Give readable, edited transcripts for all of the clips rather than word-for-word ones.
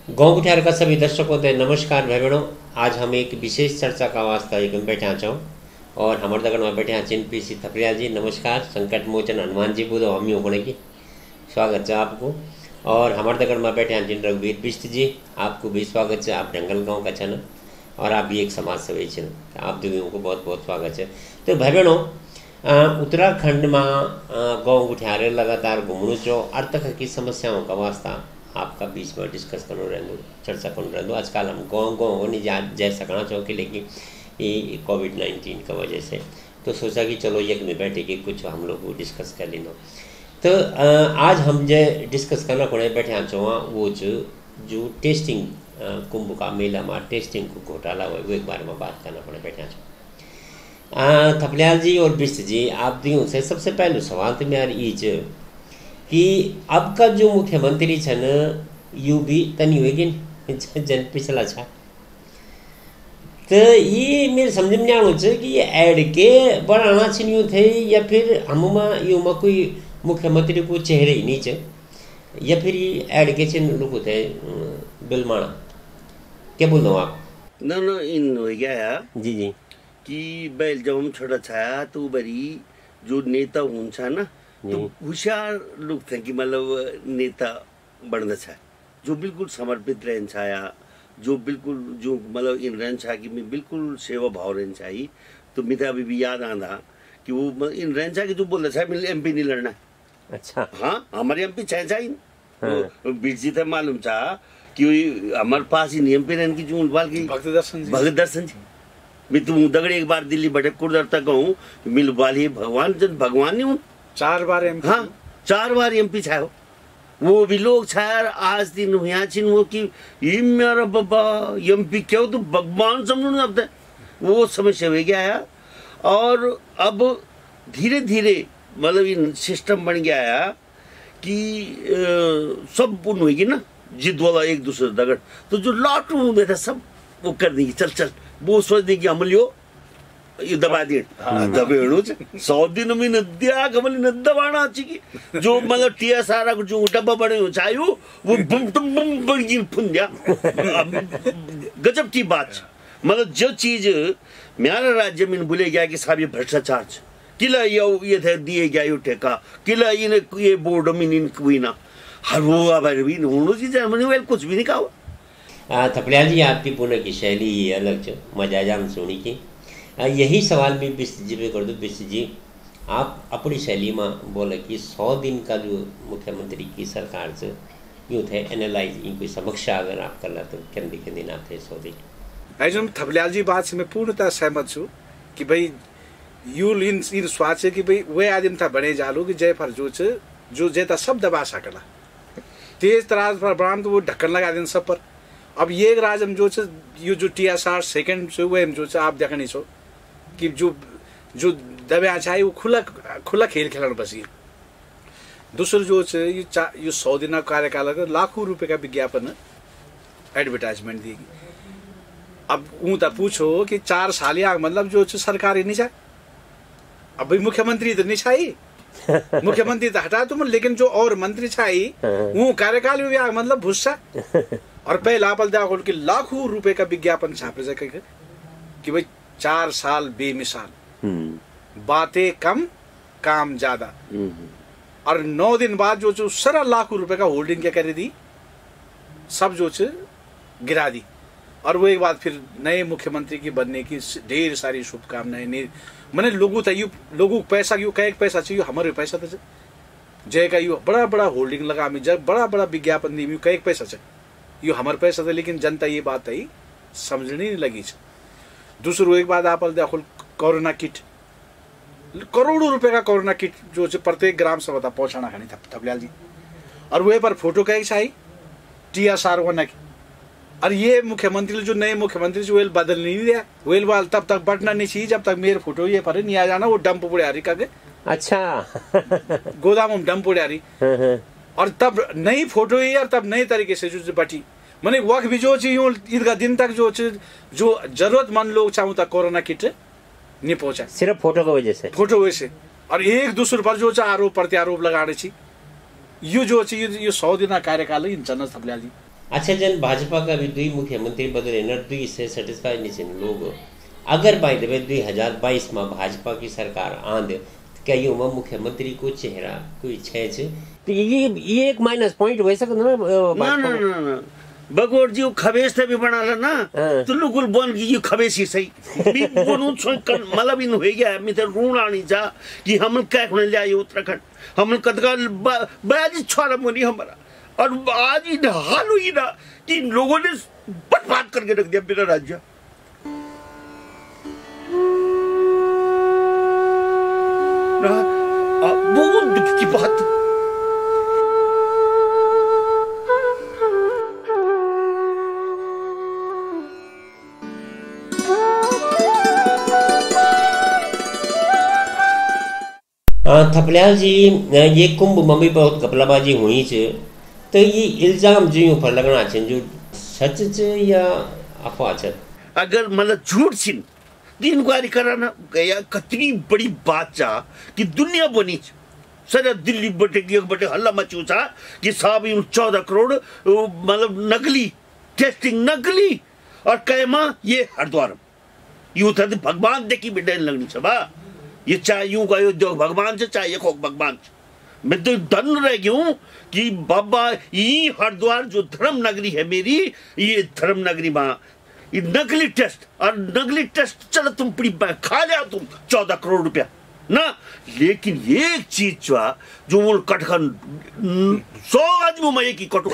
गाँव गुठियार का सभी दर्शकों को नमस्कार भाई बहनों। आज हम एक विशेष चर्चा का वास्ता एक बैठा चाहूँ और हमारे दगड़ में बैठे चिन पी सी थपलियाल जी। नमस्कार। संकट मोचन हनुमान जी बुधो हम होने की स्वागत है आपको। और हमारे दगड़ में बैठे जिन रघुवीर बिष्ट जी, आपको भी स्वागत है। आप ढंगल गाँव का चैनल और आप भी एक समाज सेवी छे, आप दोनों को बहुत बहुत स्वागत है। तो भाई बहनों, उत्तराखंड में गाँव गुठियारे लगातार घूमू चो और तक की समस्याओं का वास्ता आपका बीच में डिस्कस करो रहूँ, चर्चा करो रहूँ। आजकल हम गाँव नहीं जा सकना चाहो कि लेकिन ये कोविड-19 का वजह से तो सोचा कि चलो एक में बैठे कि कुछ हम लोग डिस्कस कर लेना। तो आज हम जो डिस्कस करना पड़े बैठे चाहो वो जो टेस्टिंग कुंभ का मेला में टेस्टिंग को घोटाला हुआ वो एक बारे में बात करना पड़े बैठे चाहो। थपलियाल जी और बिष्ट जी, आप दोनों से सबसे पहले सवाल तो मेरा ये कि अब का जो मुख्यमंत्री छन यू भी तनी होगी जन पिछला छा, तो ये मेरे समझ में आना चाहिए कि ये ऐड के बढ़ाना चाहिए थे या फिर हम यू में कोई मुख्यमंत्री को चेहरे ही नहीं चाहिए या फिर ये ऐड के चिन्ह लोग थे बिलमाना। क्या बोल रहे हो आप? ना इन हो गया है जी जी कि बैल जब हम छोटा छाया तो बरी जो नेता हुन्छ ना तो होशियार लोग थे कि मतलब नेता बनना चाहे जो बिल्कुल समर्पित रहना चाहे, जो बिल्कुल जो मतलब इन रहना चाहे कि मैं बिल्कुल सेवा भाव रहना चाहिए। तो मिता अभी भी याद आना कि वो इन रहना चाहे कि जो बोलना चाहे मेरे एमपी नहीं लड़ना। अच्छा हाँ, हमारे एमपी चाहिए तो बीच थे मालूम चाह कि हमारे पास ही नहीं एमपी रहने की जो बाल की भगत दर्शन जी। मैं तुम दगड़े एक बार दिल्ली बैठे कुर्दर तक कहूँ मिल बाली भगवान जन भगवान नहीं हूँ 4 बार एमपी। हाँ 4 बार एमपी छायो वो भी लोग छाया आज दिन यहाँ चिन वो कि ये मेरा बाबा एमपी क्या हो तो भगवान समझो ना। अब वो समस्या हो गया है और अब धीरे धीरे मतलब ये सिस्टम बन गया है कि सब पूर्ण होगी ना जिद वाला एक दूसरे दगड़ तो जो लाटू में था सब वो कर देंगे। चल वो सोच देगी अमलियो ये दबा दिए दबे 100 दिन में नदिया कमली न दबाना चाहिए जो मतलब टीएसआर को जो डब्बा बने चाहिए वो बम बम बन फुन दिया। गजब की बात मतलब जो चीज मेरा राज्य में भूले गया कि साहब ये भ्रष्टाचार किला ये थे दिए गया ये ठेका किला ये बोर्ड में कोई ना हर वो भी होनो चीज मैंने कुछ भी नहीं कहा। थपलियाल जी, आपकी पुणे की शैली ये अलग जो मजा जान सुनी की। यही सवाल भी बिष्ट जी पे कर दो। बिष्ट जी, आप अपनी शैली में बोले कि 100 दिन का जो मुख्यमंत्री की सरकार से यूँ थे एनालाइज कोई समीक्षा अगर आप कर ला तो किन दिन आप थे 100 दिन। ऐसे थपलियाल जी बात से मैं पूर्णतः सहमत छू कि भाई यू इन स्वाच कि भाई वे आदमी था बने जालू कि जय फर जो जेता सब दबा सकला तेज तराज पर ब्रांड तो वो ढक्कन लगा दें सब पर। अब ये राज हम जो ये जो टीएसआर सेकंड से वो हम जो आप देखने छो कि जो दबा चाहे वो खुला खेल खेलने बस। दूसरा जो ये 100 दिन कार्यकाल लाखों रुपए का विज्ञापन एडवर्टाइजमेंट देगी। अब ऊँता पूछो कि 4 साल या मतलब जो सरकारी नहीं चाहे अब भाई मुख्यमंत्री तो नहीं चाहिए मुख्यमंत्री तो हटा तुम लेकिन जो और मंत्री चाहिए वो कार्यकाल में मतलब भूसा और पहला पल देखो कि लाखों रुपए का विज्ञापन छापे जाए कि भाई 4 साल बेमिसाल बातें कम काम ज्यादा और 9 दिन बाद जो सारा लाखों रुपए का होल्डिंग क्या कर दी सब जो गिरा दी। और वो एक बात फिर नए मुख्यमंत्री की बनने की ढेर सारी शुभकामनाएं। मैंने लोगों था लोगों पैसा क्यों कई पैसा चाहिए हमारे पैसा था जय का यू बड़ा बड़ा होल्डिंग लगा में जब बड़ा बड़ा विज्ञापन दी कई पैसा चाहिए यू हमारे पैसा था लेकिन जनता ये बात आई समझने नहीं लगी। दूसरो एक बात आप देखो कोरोना किट करोड़ों रुपए का कोरोना किट जो प्रत्येक ग्राम सभा पहुंचाना खानी था थपलियाल जी और वह पर फोटो कहीं चाहिए टीएसआर होना की। और ये मुख्यमंत्री जो नए मुख्यमंत्री जो वेल बदल नहीं दिया वेल वाल तब तक बटना नहीं चाहिए जब तक मेरे फोटो ये पर नहीं आ जाना वो डंप उड़े आ रही का अच्छा गोदाम में डंप उड़े आ रही और तब नई फोटो ही और तब नए तरीके से जो बटी मैंने वक्त भी जो चाहिए ईद दिन तक जो जरूरतमंद लोग चाहूँ तक कोरोना किट नहीं पहुंचा सिर्फ फोटो की वजह से और एक दूसरे पर जो आरोप प्रत्यारोप लगाने छी यो जो 100 दिन कार्यकाल इन चन्न थपलियाल जी अच्छा जन भाजपा का भी 2 मुख्यमंत्री बदले न 2 से सेटिस्फाइड नहीं छन लोग। अगर बाय द वे 2022 में भाजपा की सरकार आंद क्या ये मुख्यमंत्री को चेहरा कोई छे तो ये एक माइनस पॉइंट हो सकता ना बगोर जी खबेस थे भी बना ला ना तो लुकुल बोल की ये खबेस ही सही भी बोलूं मतलब इन हो गया मित्र ऋण आनी जा कि हम क्या होने लिया उत्तराखंड हम कदका बाजी छोड़ा मोनी हमारा और आज इन हाल हुई ना कि इन लोगों ने बर्बाद करके रख दिया मेरा राज्य। बहुत दुख की बात। थपलियाल जी ये कुंभ में भी बहुत कपलाबाजी हुई च तो ये इल्जाम जो पर लगना चाहिए जो सच च या अफवाह च अगर मतलब झूठ छिन इंक्वायरी कराना गया कितनी बड़ी बात चा कि दुनिया बनी सर दिल्ली बटे हल्ला मचू था कि साहब 14 करोड़ मतलब नकली टेस्टिंग नकली और कैमा ये हरिद्वार यूं था भगवान देखी बिडे लगनी सभा ये चाहे यूं का भगवान से चाहे खोक भगवान से मैं तो धन रह गया हूं कि बाबा ये हरिद्वार जो धर्म नगरी है मेरी ये धर्म नगरी मां ये नकली टेस्ट और नकली टेस्ट चलो तुम पड़ी खा लिया तुम 14 करोड़ रुपया ना लेकिन एक चीज जो वो कटखन 100 आदमियों में एक ही कटो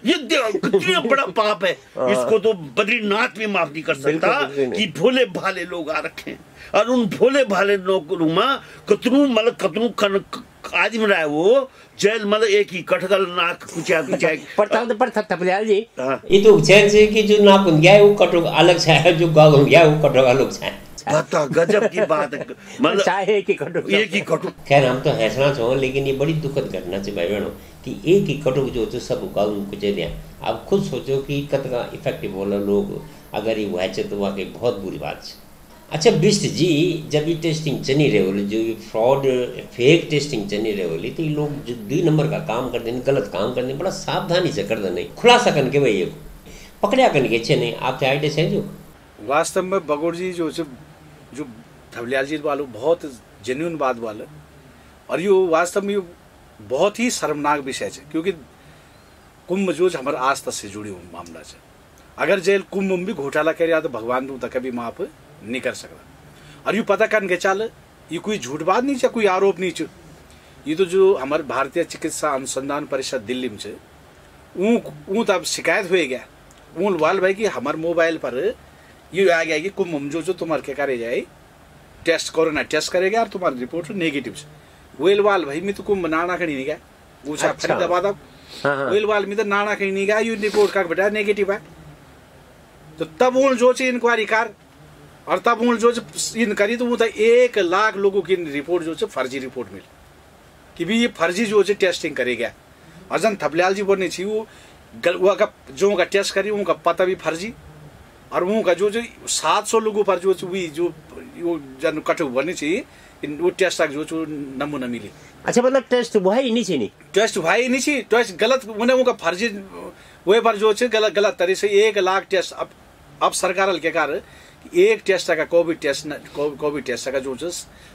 ये कितना बड़ा पाप है इसको तो बद्रीनाथ भी माफ नहीं कर सकता कि भोले भाले लोग आ रखे हैं और उन भोले भाले लोगों में कतरू मतलब कतरू आदमी रहा है वो जेल मतलब एक ही कटगल नाक पर थपलियाल जी ये तो चैन से कि जो नाक गया है वो कटो अलग है जो गाग गया वो कटो अलग है बता गजब की बात है मतलब चाहे एक ही कटो खैर हम तो हंसना चाहो लेकिन ये बड़ी दुखद घटना है भाई बहनों कि एक ही कटो जो तो सब गाँव कुछ दिया। आप खुद सोचो कि कतका इफेक्टिव बोला लोग अगर ये हुआ तो वाकई बहुत बुरी बात है। अच्छा बिस्ट जी जब ये टेस्टिंग चली रहे बोले जो फ्रॉड फेक टेस्टिंग चली रहे बोली तो ये लोग जो 2 नंबर का काम करते हैं गलत काम करते हैं बड़ा सावधानी से कर देना खुलासा करके भाई ये पकड़िया करके अच्छे नहीं आपसे आइडिया है जो वास्तव में बगोर जी जो थपलियाल जी वालों बहुत जेन्युइन बात वाले और ये वास्तव में बहुत ही शर्मनाक विषय है क्योंकि कुंभ जो हमारे आस्था से जुड़ी हुई मामला है। अगर जेल कुंभ में भी घोटाला कर तो भगवान तू कभी माफ नहीं कर सकता और यू पता कर चल ये कोई झूठ बात नहीं है कोई आरोप नहीं है ये तो जो हमारे भारतीय चिकित्सा अनुसंधान परिषद दिल्ली में ऊ तब शिकायत हो गया ऊ वाल भाई कि हमारे मोबाइल पर ये आ गया कि कुंभ जो तुम्हारे क्या करे जाए टेस्ट कोरोना टेस्ट करेगा और तुम्हारी रिपोर्ट नेगेटिव वेल वाल भाई मैं तो कुंभ नाना कहीं नहीं गया पूछा फरीदाबाद वेल वाल में तो नाना कहीं नहीं गया ये रिपोर्ट का बेटा नेगेटिव है तो तब वो जो इंक्वायरी कर और तब वो जो इन करी तो वो 1 लाख लोगों की रिपोर्ट जो फर्जी रिपोर्ट मिली कि भी ये फर्जी जो टेस्टिंग करेगा और जन थपलियाल जी बोलने चाहिए वो जो का टेस्ट करी उनका पता भी फर्जी और उनका जो 700 लोगों पर जो जन कटु बनने चाहिए वो टेस्ट जो नमूना मिली। अच्छा मतलब टेस्ट हुआ ही नहीं चाहिए टेस्ट हुआ ही नहीं चाहिए टेस्ट गलत उन्हें उनका फर्जी वही पर जो गलत तरीके से 1 लाख टेस्ट अब सरकार के कारण एक टेस्ट का कोविड टेस्ट का जो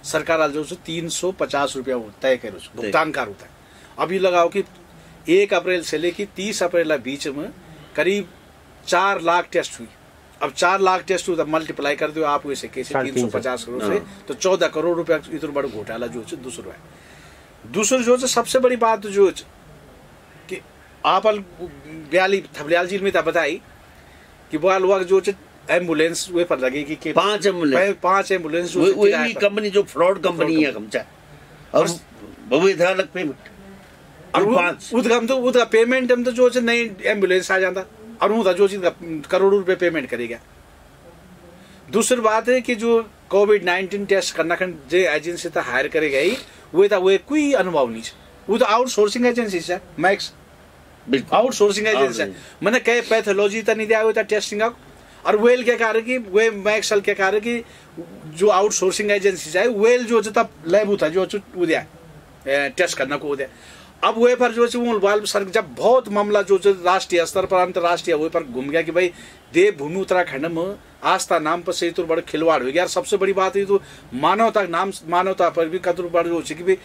सरकार जो 350 रुपया तय कर भुगतान कर होता है। अब ये लगाओ कि 1 अप्रैल से लेकर 30 अप्रैल बीच में करीब 4 लाख टेस्ट हुई। अब 4 लाख टेस्ट हुई तो मल्टीप्लाई कर दो आप वैसे कैसे 350 करोड़ से तो 14 करोड़ रुपया इतना बड़ा घोटाला जो दूसरा है। दूसरा जो सबसे बड़ी बात जो कि आप थपलियाल जी में बताई कि बाल वक्त जो एम्बुलेंस वे पर लगेगी कि 5 एम्बुलेंस वही कंपनी जो फ्रॉड कंपनी है हमचा और बहुत अलग पेमेंट और उसका पेमेंट हम तो जो नई एम्बुलेंस आ जाता और वो जो करोड़ों रुपए पेमेंट करेगा। दूसरी बात है कि जो कोविड-19 टेस्ट करना जो एजेंसी था हायर करेगा ही वो कोई अनुभव नहीं वो तो आउटसोर्सिंग एजेंसी है मैक्स आउटसोर्सिंग एजेंसी है मैंने कहे पैथोलॉजी तो नहीं दिया हुआ था टेस्टिंग और वेल के कारण की वे मैक्सल के कारण की जो आउटसोर्सिंग एजेंसी है वेल जो तब लैब था जो दिया टेस्ट करना को दिया अब वही पर जो वो बाल सर जब बहुत मामला जो राष्ट्रीय स्तर पर अंतर्राष्ट्रीय वही पर घूम गया कि भाई देवभूमि उत्तराखंड में आस्था नाम पर से तो बड़ा खिलवाड़ हो गया। सबसे बड़ी बात है तो मानवता नाम मानवता पर भी कतरू बड़ जो कि भाई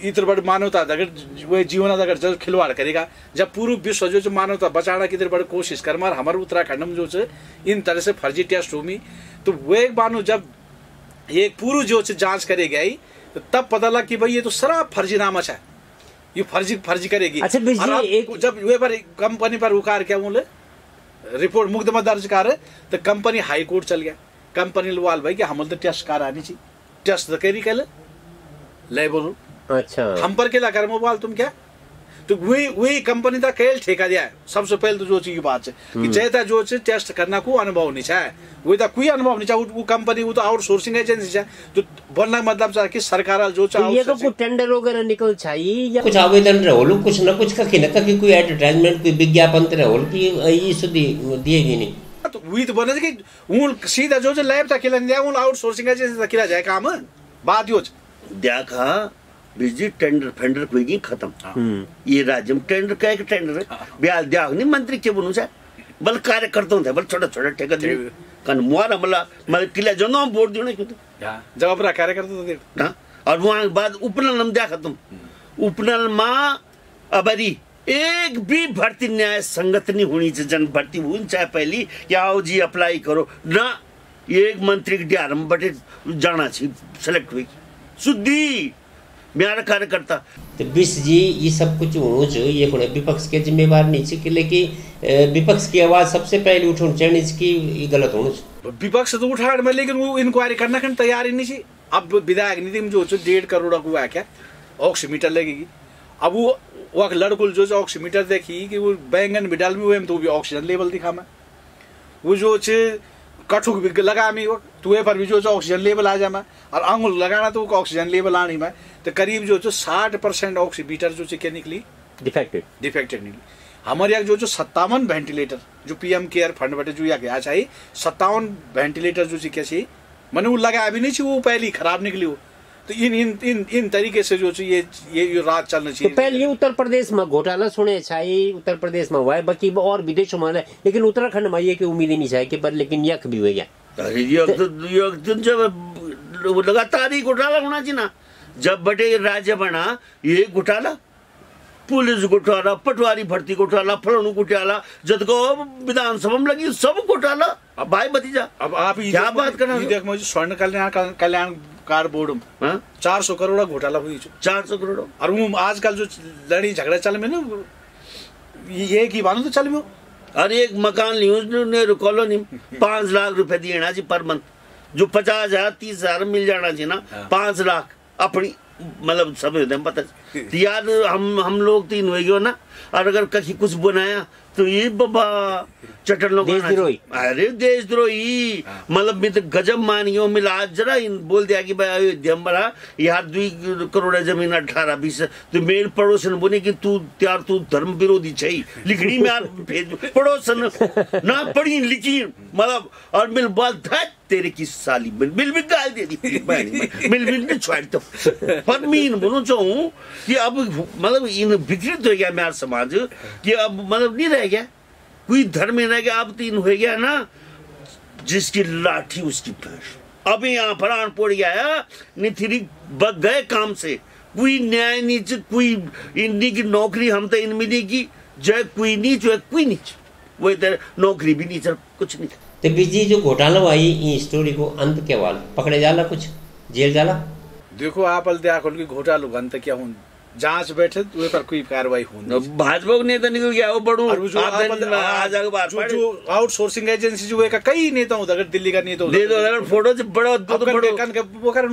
इतर बड़ मानवता अगर वह जीवन अगर जब खिलवाड़ करेगा, जब पूरा विश्व जो मानवता बचाना की बड़ी कोशिश कर मार हमारे उत्तराखंड में जो इन तरह से फर्जी टेस्ट हुई तो वह मानो जब एक पूरा जो जांच करे गई तो तब पता लगा कि भाई ये तो सारा फर्जी नामा है, ये फर्जी करेगी। अच्छा जब वे पर कंपनी पर उकार क्या बोले रिपोर्ट मुकदमा दर्ज कर तो कंपनी हाई कोर्ट चल गया। कंपनी लवाल भाई कि हम तो टेस्ट करानी चाहिए, टेस्ट तो करी कल ले बोलो अच्छा हम पर के कर मोबाइल तुम क्या तो वही कंपनी का कैल ठेका दिया है। सबसे पहले तो जो चीज बात है कि जैसा जो टेस्ट करना को अनुभव नहीं है वही तो कोई अनुभव नहीं वो कंपनी वो तो आउटसोर्सिंग एजेंसी है तो बोलना मतलब चाहे कि सरकार जो ये तो टेंडर वगैरह निकल चाहिए या कुछ आवेदन रहो कुछ ना कुछ कहीं ना कहीं कोई एडवर्टाइजमेंट कोई विज्ञापन रहो कि ये सुधी दिएगी नहीं तो वही तो बोले कि वो सीधा जो लैब तक खिला दिया वो आउटसोर्सिंग एजेंसी तक खिला जाए काम बात यो देखा बिजली टेंडर फेंडर कोई नहीं खत्म ये राज्य में टेंडर का एक टेंडर है ब्याज दिया नहीं मंत्री के बनू से बल कार्यकर्ता थे बल छोटा छोटा ठेका दे कन मुआरा मतलब किला जो ना वोट देने क्यों जब अपना कार्यकर्ता तो दे हां और वहां बाद उपनल हम दिया खत्म उपनल मां अबरी एक भी भर्ती न्याय संगत नहीं होनी चाहिए। जन भर्ती हुई चाहे पहली क्या आओ जी अप्लाई करो ना एक मंत्री के डियार में बटे जाना चाहिए सेलेक्ट हुई सुधी मेरा कार्यकर्ता तो बिस जी ये सब कुछ होना चाहिए ये कोई विपक्ष के जिम्मेवार नहीं चाहिए लेकिन विपक्ष की आवाज सबसे पहले उठानी चाहिए इसकी ये गलत होना चाहिए। विपक्ष तो उठाड़ में लेकिन वो इंक्वायरी करना कहीं तैयार ही नहीं चाहिए। अब विधायक निधि में जो 1.5 करोड़ हुआ क्या ऑक्सीमीटर लगेगी। अब वो लड़कुल जो ऑक्सीमीटर देखी कि वो बैंगन भी डाल में तो भी ऑक्सीजन लेवल दिखा मैं वो जो कठुक भी लगा मैं तो पर भी जो ऑक्सीजन लेवल आ जा मैं और आंगुल लगाना तो ऑक्सीजन लेवल आनी मैं तो करीब जो 60% ऑक्सीमीटर जो क्या निकली डिफेक्टेड निकली। हमारे यहाँ जो 57 वेंटिलेटर जो पीएम केयर फंड बटे जो यहाँ गया चाहिए 57 वेंटिलेटर जो क्या चाहिए मैंने वो लगा अभी नहीं चाहिए वो पहली खराब निकली वो तो इन तरीके से जो ये रात चलना चाहिए। तो पहले उत्तर प्रदेश में घोटाला सुने चाहिए उत्तर प्रदेश में हुआ है बाकी और विदेशों में लेकिन उत्तराखंड में ये की उम्मीद ही नहीं चाहिए कि पर लेकिन यक भी हो गया। जब लगातार ही घोटाला होना चाहिए ना जब बटे राज्य बना ये घोटाला पुलिस घोटाला पटवारी भर्ती घोटाला फलानु घोटाला जब को विधानसभा में लगी सब घोटाला। अब भाई भतीजा अब आप क्या बात करना देख मुझे स्वर्ण कल्याण कार बोर्ड में 400 करोड़ घोटाला हुई 400 करोड़ और वो आजकल जो लड़ी झगड़ा चल में ना ये की बात तो चल में और एक मकान लियो कॉलोनी 5 लाख रुपए दिए ना जी पर मंथ जो 50,000 30,000 मिल जाना चाहिए ना 5 लाख अपनी मतलब सब पता यार हम लोग तीन हो ना और अगर कहीं कुछ बनाया तो ये बाबा चटन लोग अरे देशद्रोही मतलब मैं तो गजब मानियो मिला आज जरा बोल दिया कि भाई अयोध्या बड़ा यार 2 करोड़ जमीन 18-20 तो मेरे पड़ोसन बोले कि तू त्यार तू धर्म विरोधी चाहिए लिखनी में भेज पड़ोसन ना पढ़ी लिखी मतलब और मिल बात तेरे की साली मिल भी गाल दे दी मिल छोड़ तो पर मैं बोलूं चाहूँ कि अब मतलब इन विकृत हो गया मेरा समाज कि अब मतलब नहीं रह गया कोई धर्म में रह गया अब तीन हो गया ना जिसकी लाठी उसकी भैंस। अब यहाँ प्राण पड़ गया निथिरी बग गए काम से कोई न्याय नहीं कोई इनकी की नौकरी हम तो इन मिली की जय कोई नहीं जो कोई नहीं वो इधर नौकरी भी नहीं चल कुछ नहीं। तो बिजी जो घोटाला हुआ ये स्टोरी को अंत के वाल पकड़े जाला कुछ जेल जाला देखो आप कि घोटाला अंत क्या हूँ जांच बैठे तो पर कोई कार्रवाई होनी भाजपा नेता निकल गया वो बड़ू जो आउटसोर्सिंग एजेंसी जो है कई नेता अगर दिल्ली का नेता दे दो अगर फोटो से बड़ा वो कारण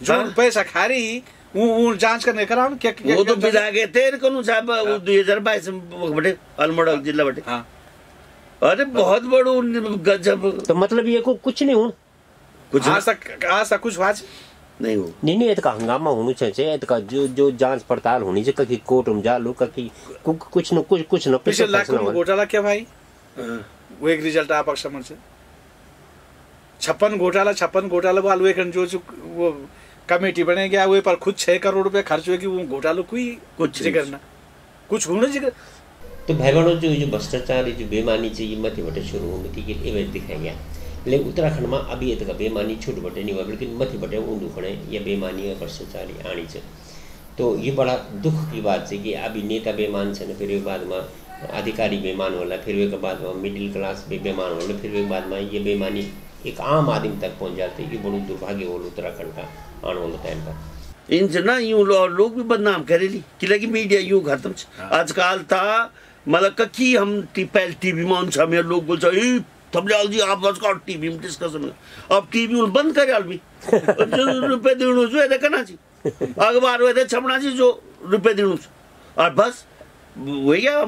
जो पैसा खा रही वो जांच करने करा क्या वो तो बिदा गए थे कौन साहब 2022 बटे अल्मोड़ा जिला बटे हाँ अरे बहुत बड़ो गजब तो मतलब ये को कुछ नहीं हो कुछ आज तक कुछ आज नहीं हो नहीं ये तो हंगामा होना चाहिए का जो जांच पड़ताल होनी चाहिए कहीं कोर्ट में जा लो कहीं कुछ न कुछ पिछले लाख घोटाला क्या भाई वो एक रिजल्ट आप समझ से 56 घोटाला वाले जो वो कमेटी बने गया वे पर खुद 6 करोड़ रुपए खर्च हुए कि वो घोटालो कोई कुछ जिक्र ना कुछ होना जिक्र। तो भाई बहनों जो भ्रष्टाचार जो बेमानी चाहिए मत बटे शुरू होने थी कि इवेंट दिखाया गया, लेकिन उत्तराखंड में अभी ये तक बेमानी छूट बटे नहीं हुआ, लेकिन मत बटे ऊँडू खड़े या बेमानी और भ्रष्टाचारी आनी चाहिए। तो ये बड़ा दुख की बात है कि अभी नेता बेमान है, फिर एक बाद में अधिकारी बेमान होला, फिर एक बाद में मिडिल क्लास भी बेमान होला, फिर एक बाद में ये बेमानी एक आम आदमी तक पहुँच जाते हैं। ये बड़ो दुर्भाग्य हो उत्तराखंड का आने वाले टाइम पर। इनसे ना यूं लोग भी बदनाम करेली कि लगी मीडिया यूं खत्म आजकल था मतलब कखी हम पहले टीवी में उनसे हमें लोग बोलते थपलियाल जी आप बस टीवी में डिस्कशन अब टीवी उन बंद करे भी रुपये दिणु जो है करना चाहिए अखबार हुए छपना चाहिए जो रुपये दिणु और बस हो गया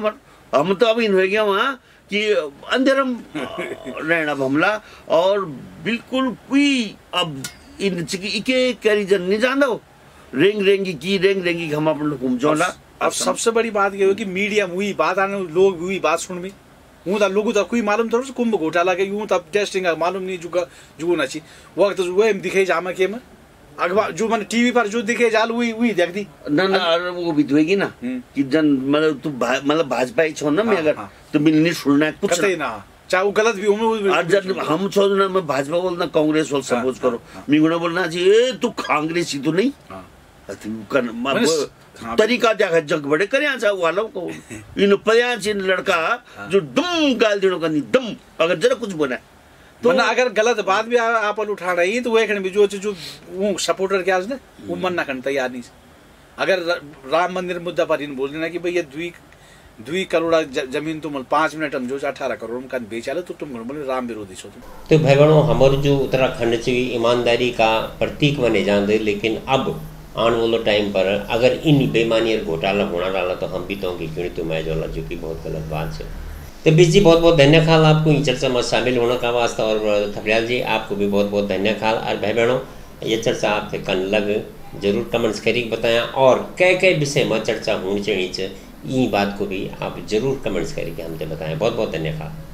हम तो अब इन हो गया वहाँ कि अंधेरम रहना हमला और बिल्कुल कोई अब इन इके करीजन नहीं जानता रेंग रेंगी हम अपन लोग घूमचौला। अब सबसे बड़ी बात ये हो कि मीडिया हुई बात आने लोग हुई बात सुन में हूँ तो लोगों तो कोई मालूम थोड़ा कुंभ घोटाला के यूं तब टेस्टिंग मालूम नहीं जुगो ना ची वक्त वो दिखे जामा के में अखबार जो मैंने टीवी पर जो दिखे जाल वही देख दी ना वो भी धोएगी ना कि जन मतलब तू मतलब भाजपा ही छो ना मैं अगर तो मिलनी सुनना कुछ ना चाहे वो गलत भी हो हम छोड़ ना मैं भाजपा बोलना कांग्रेस बोल सपोज करो मैं गुना बोलना चाहिए तू कांग्रेस ही तो नहीं तरीका देखा जग बड़े करे वालों को इन पयाच इन लड़का जो दम गाल देने का नहीं दम अगर जरा कुछ बोला तो अगर गलत बात भी आप उठा रही है तो वो एक जो वो सपोर्टर क्या ना वो मन ना करने तैयार नहीं। अगर राम मंदिर मुद्दा पर इन बोल देना कि भाई ये 2 करोड़ जमीन तुम 5 मिनट हम जो 18 करोड़ का बेचाले तो तुम बोले राम विरोधी छो तुम। तो भाई बहनों हमारे जो उत्तराखंड से ईमानदारी का प्रतीक माने जाते, लेकिन अब आने वाले टाइम पर अगर इन बेमानी और घोटाला होना डाला तो हम भी तो क्यों तो मैच वाला जो कि बहुत गलत बात है। तो बीस जी बहुत बहुत धन्यवाद आपको इन चर्चा में शामिल होने का वास्ता, और थपलियाल जी आपको भी बहुत बहुत धन्यवाद। और भाई बहनों ये चर्चा आपके कन लग जरूर कमेंट्स करके बताया, और कई विषय में चर्चा होनी चाहिए ये बात को भी आप जरूर कमेंट्स करके हमसे बताएं। बहुत बहुत धन्यवाद।